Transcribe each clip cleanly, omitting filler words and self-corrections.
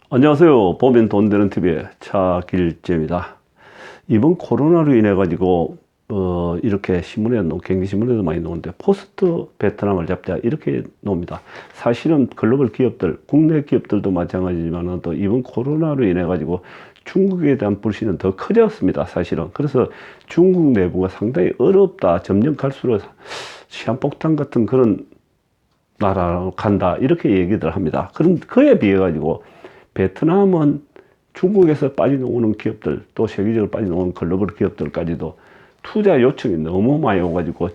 안녕하세요. 보면 돈 되는 TV의 차길재입니다. 이번 코로나로 인해 가지고 이렇게 신문에 경제신문에도 많이 나오는데 포스트 베트남을 잡자 이렇게 나옵니다. 사실은 글로벌 기업들, 국내 기업들도 마찬가지지만 또 이번 코로나로 인해 가지고 중국에 대한 불신은 더 커졌습니다. 사실은. 그래서 중국 내부가 상당히 어렵다. 점점 갈수록 시한폭탄 같은 그런 나라로 간다. 이렇게 얘기들 합니다. 그런 그에 비해 가지고 베트남은 중국에서 빠져나오는 기업들, 또 세계적으로 빠져나오는 글로벌 기업들까지도 투자 요청이 너무 많이 오가지고,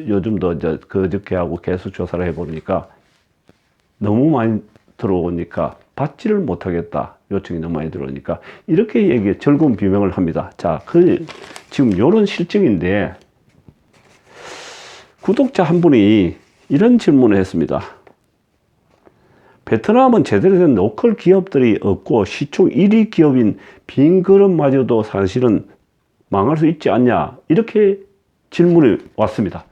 요즘도 그저께하고 계속 조사를 해보니까 너무 많이 들어오니까 받지를 못하겠다. 요청이 너무 많이 들어오니까. 이렇게 즐거운 비명을 합니다. 자, 지금 요런 실정인데, 구독자 한 분이 이런 질문을 했습니다. 베트남은 제대로 된 로컬 기업들이 없고 시총 1위 기업인 빈 그릇마저도 사실은 망할 수 있지 않냐, 이렇게 질문이 왔습니다.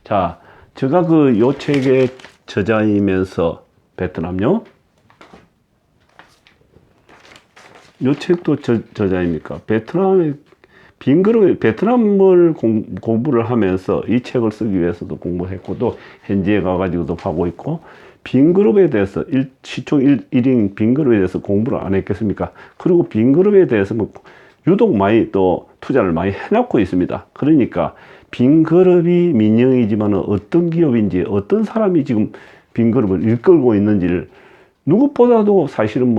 자, 제가 요 책의 저자이면서 베트남요, 요 책도 저자입니까? 베트남의 베트남을 공부를 하면서 이 책을 쓰기 위해서도 공부를 했고, 또 현지에 가가지고도 하고 있고, 빈그룹에 대해서 시총 1인 빈그룹에 대해서 공부를 안 했겠습니까? 그리고 빈그룹에 대해서 유독 많이 또 투자를 많이 해놓고 있습니다. 그러니까 빈그룹이 민영이지만 어떤 기업인지, 어떤 사람이 지금 빈그룹을 이끌고 있는지를 누구보다도 사실은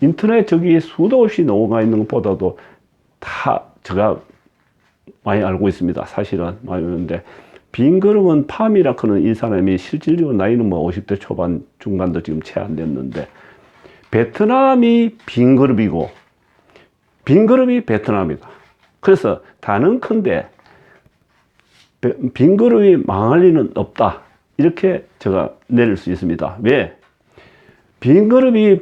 인터넷 저기에 수도 없이 나와 있는 것보다도 다 제가 많이 알고 있습니다. 사실은 많이 아는데, 빈그룹은 팜이라는 이 사람이 실질적으로 나이는 50대 초반 중반도 지금 채 안 됐는데, 베트남이 빈그룹이고 빈그룹이 베트남이다. 그래서 단언컨대 빈그룹이 망할 리는 없다, 이렇게 제가 내릴 수 있습니다. 왜? 빈그룹이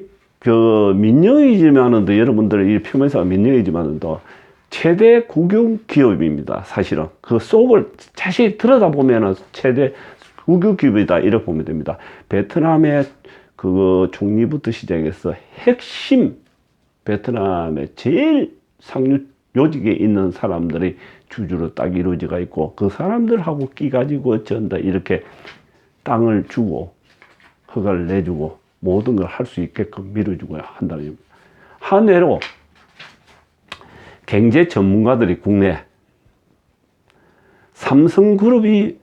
민영이지만은, 여러분들 이 표면상 민영이지만은 최대 국유 기업입니다. 사실은 그 속을 자세히 들여다보면은 최대 국유 기업이다, 이렇게 보면 됩니다. 베트남의 총리부터 시작해서 핵심, 베트남의 제일 상류 요직에 있는 사람들이 주주로 딱 이루어져 있고, 그 사람들하고 끼 가지고 전다 이렇게 땅을 주고 허가를 내주고 모든 걸 할 수 있게끔 밀어주고 한다는 겁니다. 한 해로 경제 전문가들이 국내 삼성그룹이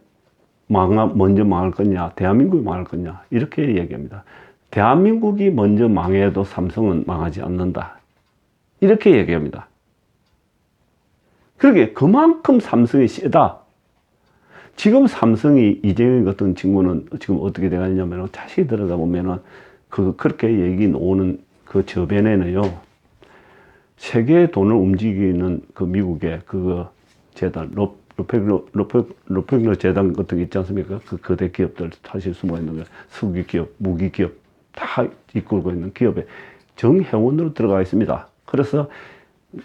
먼저 망할 거냐, 대한민국이 망할 거냐, 이렇게 얘기합니다. 대한민국이 먼저 망해도 삼성은 망하지 않는다, 이렇게 얘기합니다. 그러게 그만큼 삼성이 세다. 지금 삼성이, 이재용 같은 친구는 지금 어떻게 되겠냐면, 자세히 들여다보면은 그렇게 얘기 나오는 그 저변에는요, 세계의 돈을 움직이는 미국의 재단, 로펙러 재단 같은 게 있지 않습니까? 거대 기업들 사실 숨어 있는 거, 석유 기업, 무기 기업 다 이끌고 있는 기업에 정회원으로 들어가 있습니다. 그래서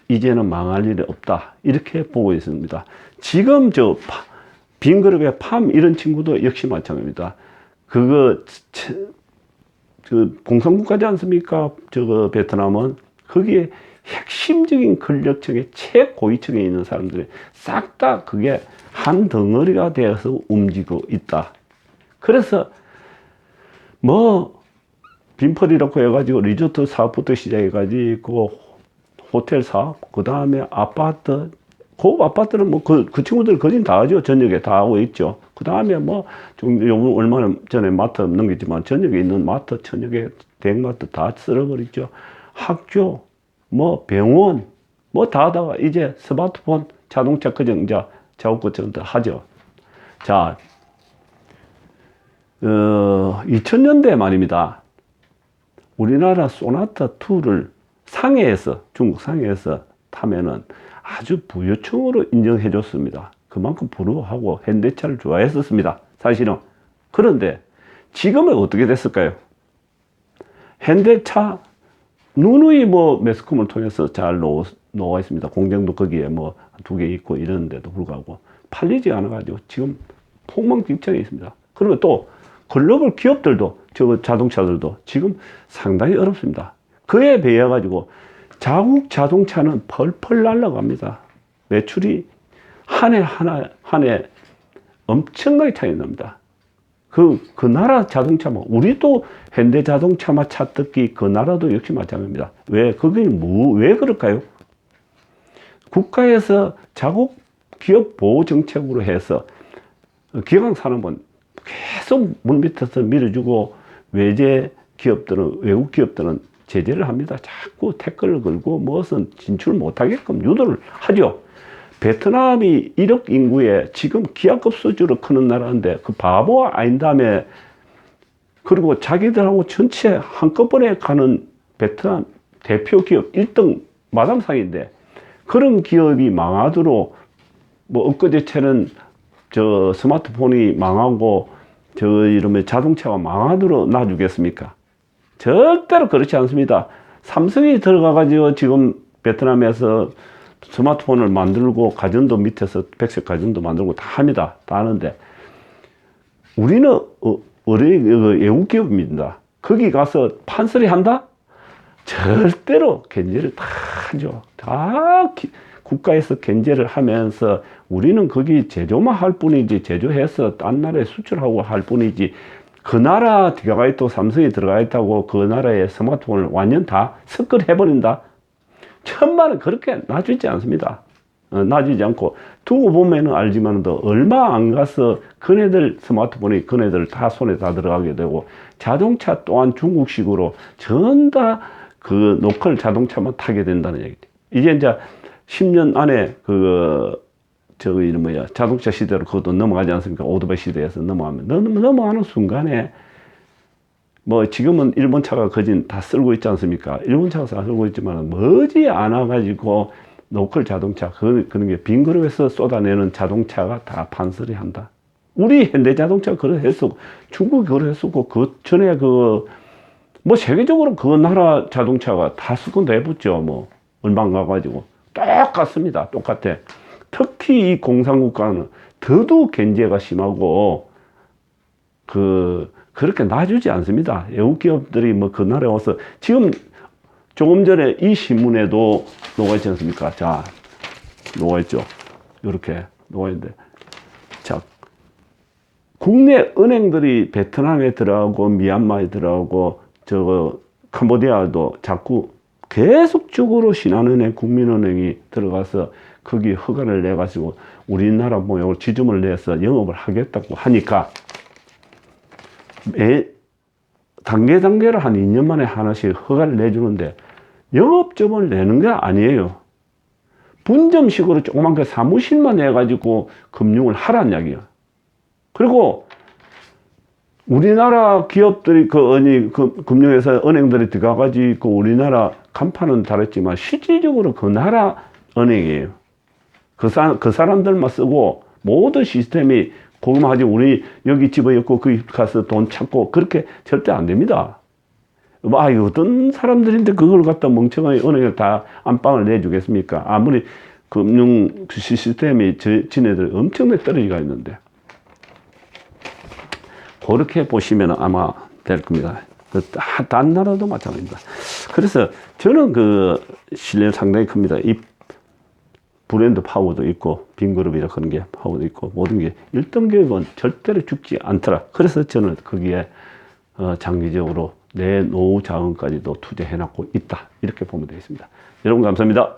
이제는 망할 일이 없다, 이렇게 보고 있습니다. 지금 빈그룹의 팜 이런 친구도 역시 마찬가지입니다. 공산국가지 않습니까? 베트남은 거기에 핵심적인 권력층의 최고위층에 있는 사람들이 싹 다 그게 한 덩어리가 되어서 움직이고 있다. 그래서 빈펄이라고 해가지고 리조트 사업부터 시작해가지고 호텔 사업, 그 다음에 아파트, 고급 아파트는 그 친구들 거진 다 하죠. 전역에 다 하고 있죠. 그 다음에 요즘 얼마 전에 마트 넘겼지만, 전역에 있는 마트, 전역에 대형마트 다 쓸어버리죠. 학교, 병원, 다 하다가 이제 스마트폰, 자동차 거정자, 작업거정도 하죠. 자, 2000년대 말입니다. 우리나라 소나타2를 중국 상해에서 타면은 아주 부유층으로 인정해 줬습니다. 그만큼 부러워하고 현대차를 좋아했었습니다. 사실은. 그런데 지금은 어떻게 됐을까요? 현대차 누누이 매스컴을 통해서 잘 나와 있습니다. 공장도 거기에 2개 있고 이러는데도 불구하고 팔리지 않아가지고 지금 폭망직전에 있습니다. 그러면 또 글로벌 기업들도, 자동차들도 지금 상당히 어렵습니다. 그에 비해 가지고 자국 자동차는 펄펄 날아갑니다. 매출이 한 해 엄청나게 차이 납니다. 그 나라 자동차만, 우리도 현대 자동차만 차뜯기 그 나라도 역시 마찬가지입니다. 왜? 왜 그럴까요? 국가에서 자국 기업 보호 정책으로 해서 기관 산업은 계속 물밑에서 밀어주고 외제 기업들은, 외국 기업들은 제재를 합니다. 자꾸 태클을 걸고 무엇은 진출 못하게끔 유도를 하죠. 베트남이 1억 인구에 지금 기하급 수준으로 크는 나라인데 그 바보 아닌 다음에, 그리고 자기들하고 전체 한꺼번에 가는 베트남 대표 기업 1등 마담상인데, 그런 기업이 망하도록, 뭐 엊그제처럼 저 스마트폰이 망하고 이러면 자동차가 망하도록 놔주겠습니까? 절대로 그렇지 않습니다. 삼성이 들어가가지고 지금 베트남에서 스마트폰을 만들고 가전도 밑에서 백색 가전도 만들고 다 합니다. 다 하는데, 우리는 외국 기업입니다. 거기 가서 판소리 한다? 절대로 견제를 다 하죠. 다 국가에서 견제를 하면서 우리는 거기 제조만 할 뿐이지, 제조해서 딴 나라에 수출하고 할 뿐이지, 그 나라 들어가 있다고, 삼성이 들어가 있다고 그 나라의 스마트폰을 완전 다 습격해버린다? 천만은 그렇게 놔주지 않습니다. 놔주지 않고, 두고 보면은 알지만도 얼마 안 가서 그네들 스마트폰이 그네들 다 손에 다 들어가게 되고, 자동차 또한 중국식으로 전 다 그 로컬 자동차만 타게 된다는 얘기죠. 이제 10년 안에 자동차 시대로 그것도 넘어가지 않습니까? 오토바이 시대에서 넘어가는 순간에, 뭐 지금은 일본 차가 거진 다 쓸고 있지 않습니까? 일본 차가 다 쓸고 있지만 머지 않아 가지고 로컬 자동차, 그런 게 빈 그릇에서 쏟아내는 자동차가 다 판소리 한다. 우리 현대 자동차가 그랬었고, 중국이 그랬었고, 그 전에 뭐 세계적으로 그 나라 자동차가 다 수건도 해봤죠. 뭐 얼마 안 가가지고 똑같습니다. 똑같아. 특히 이 공산국가는 더더욱 견제가 심하고 그렇게 놔주지 않습니다. 외국 기업들이 뭐 그 나라에 와서, 지금 조금 전에 이 신문에도 녹아 있지 않습니까? 자, 녹아 있죠. 이렇게 녹아 있는데, 자, 국내 은행들이 베트남에 들어가고 미얀마에 들어가고 캄보디아도 자꾸 계속적으로 신한은행, 국민은행이 들어가서 거기 허가를 내가지고 우리나라 모양으로 지점을 내서 영업을 하겠다고 하니까, 단계로 한 2년 만에 하나씩 허가를 내주는데, 영업점을 내는 게 아니에요. 분점식으로 조그만 그 사무실만 해가지고 금융을 하라는 이야기예요. 그리고 우리나라 기업들이 금융회사, 은행들이 들어가가지고 우리나라 간판은 다르지만 실질적으로 그 나라 은행이에요. 그 사람들만 쓰고 모든 시스템이 거기만 하지, 우리 여기 집어넣고 거기 가서 돈 찾고 그렇게 절대 안 됩니다. 어떤 사람들인데 그걸 갖다 멍청하게 은행에 다 안방을 내주겠습니까? 아무리 금융 시스템이 지네들 엄청나게 떨어지가 있는데. 그렇게 보시면 아마 될 겁니다. 딴 나라도 마찬가지입니다. 그래서 저는 신뢰는 상당히 큽니다. 이 브랜드 파워도 있고, 빈그룹이라 그런 게 파워도 있고, 모든 게 1등 기업은 절대로 죽지 않더라. 그래서 저는 거기에 장기적으로 내 노후 자원까지도 투자해놨고 있다. 이렇게 보면 되겠습니다. 여러분 감사합니다.